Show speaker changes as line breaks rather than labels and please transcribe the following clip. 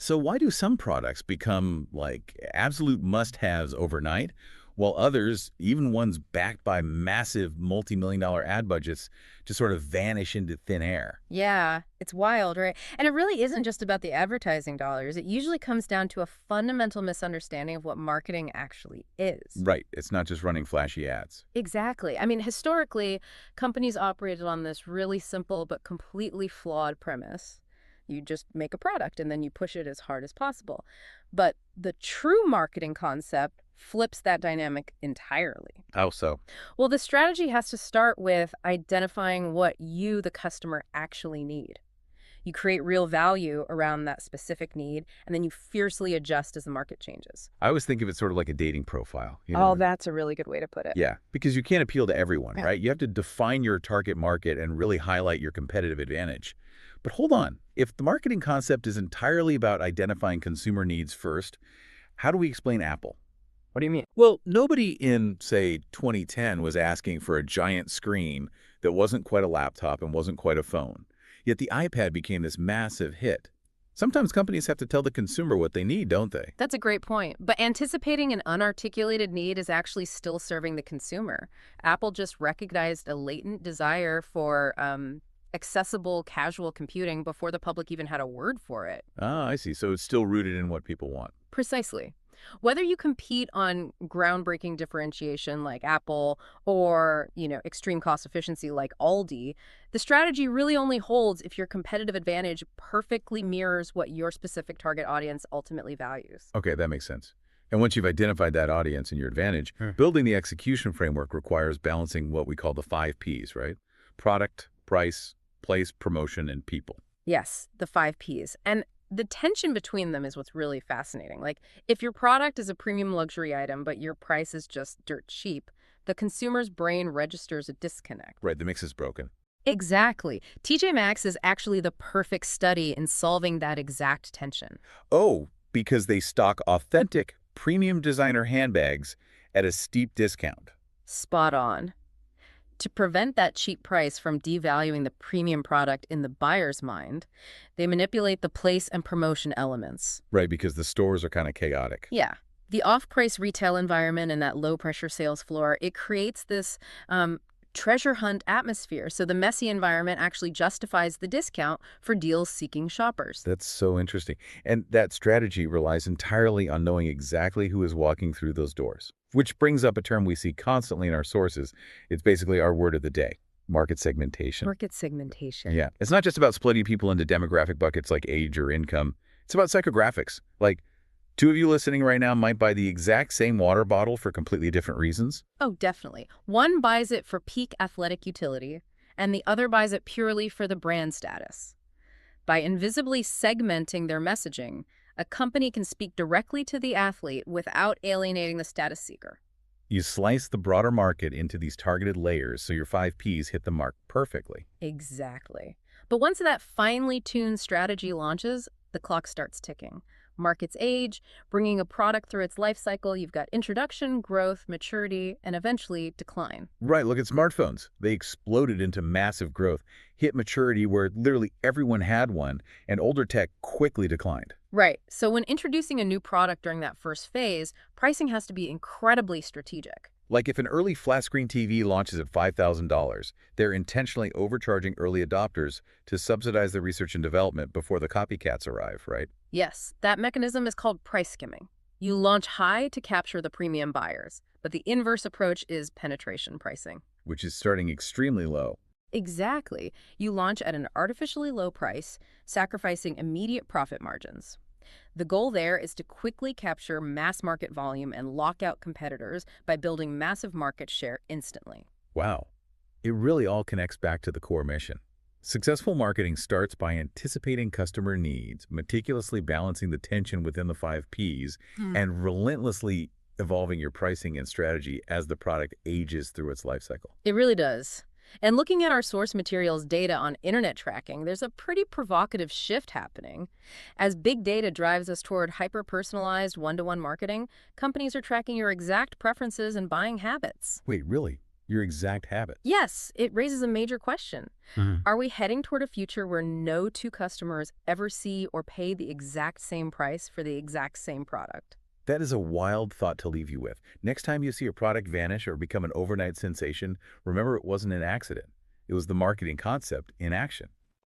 So why do some products become like absolute must-haves overnight, while others, even ones backed by massive multi-million-dollar ad budgets, just sort of vanish into thin air?
Yeah, it's wild, right? And it really isn't just about the advertising dollars. It usually comes down to a fundamental misunderstanding of what marketing actually is.
Right. It's not just running flashy ads.
Exactly. I mean, historically, companies operated on this really simple but completely flawed premise. You just make a product and then you push it as hard as possible. But the true marketing concept flips that dynamic entirely.
How so?
Well, the strategy has to start with identifying what you, the customer, actually need. You create real value around that specific need, and then you fiercely adjust as the market changes.
I always think of it sort of like a dating profile,
Oh, that's a really good way to put it.
Yeah, because you can't appeal to everyone,
Yeah.
right? You have to define your target market and really highlight your competitive advantage. But hold on, if the marketing concept is entirely about identifying consumer needs first, how do we explain Apple?
What do you mean?
Well, nobody in, say, 2010 was asking for a giant screen that wasn't quite a laptop and wasn't quite a phone. Yet the iPad became this massive hit. Sometimes companies have to tell the consumer what they need, don't they?
That's a great point. But anticipating an unarticulated need is actually still serving the consumer. Apple just recognized a latent desire for accessible, casual computing before the public even had a word for it.
Ah, I see. So it's still rooted in what people want.
Precisely. Whether you compete on groundbreaking differentiation like Apple or, extreme cost efficiency like Aldi, the strategy really only holds if your competitive advantage perfectly mirrors what your specific target audience ultimately values.
Okay, that makes sense. And once you've identified that audience and your advantage,
Hmm.
building the execution framework requires balancing what we call the 5 Ps, right? Product, price, place, promotion, and people.
Yes, the 5 Ps. And the tension between them is what's really fascinating. Like, if your product is a premium luxury item, but your price is just dirt cheap, the consumer's brain registers a disconnect.
Right, the mix is broken.
Exactly. TJ Maxx is actually the perfect study in solving that exact tension.
Oh, because they stock authentic, premium designer handbags at a steep discount.
Spot on. To prevent that cheap price from devaluing the premium product in the buyer's mind, they manipulate the place and promotion elements.
Right, because the stores are kind of chaotic.
Yeah. The off-price retail environment and that low-pressure sales floor, it creates this treasure hunt atmosphere. So the messy environment actually justifies the discount for deals-seeking shoppers.
That's so interesting. And that strategy relies entirely on knowing exactly who is walking through those doors. Which brings up a term we see constantly in our sources. It's basically our word of the day, market segmentation.
Market segmentation.
Yeah. It's not just about splitting people into demographic buckets like age or income. It's about psychographics. Like, two of you listening right now might buy the exact same water bottle for completely different reasons.
Oh, definitely. One buys it for peak athletic utility, and the other buys it purely for the brand status. By invisibly segmenting their messaging, a company can speak directly to the athlete without alienating the status seeker.
You slice the broader market into these targeted layers so your 5 Ps hit the mark perfectly.
Exactly. But once that finely tuned strategy launches, the clock starts ticking. Markets age, bringing a product through its life cycle. You've got introduction, growth, maturity, and eventually decline.
Right, look at smartphones. They exploded into massive growth, hit maturity where literally everyone had one, and older tech quickly declined.
Right. So when introducing a new product during that first phase, pricing has to be incredibly strategic.
Like if an early flat-screen TV launches at $5,000, they're intentionally overcharging early adopters to subsidize the research and development before the copycats arrive, right?
Yes, that mechanism is called price skimming. You launch high to capture the premium buyers, but the inverse approach is penetration pricing.
Which is starting extremely low.
Exactly. You launch at an artificially low price, sacrificing immediate profit margins. The goal there is to quickly capture mass market volume and lock out competitors by building massive market share instantly.
Wow. It really all connects back to the core mission. Successful marketing starts by anticipating customer needs, meticulously balancing the tension within the 5 Ps, and relentlessly evolving your pricing and strategy as the product ages through its life cycle.
It really does. And looking at our source materials data on internet tracking, there's a pretty provocative shift happening. As big data drives us toward hyper-personalized one-to-one marketing, companies are tracking your exact preferences and buying habits.
Wait, really? your exact habits.
Yes, it raises a major question.
Mhm.
Are we heading toward a future where no two customers ever see or pay the exact same price for the exact same product?
That is a wild thought to leave you with. Next time you see a product vanish or become an overnight sensation, remember it wasn't an accident. It was the marketing concept in action.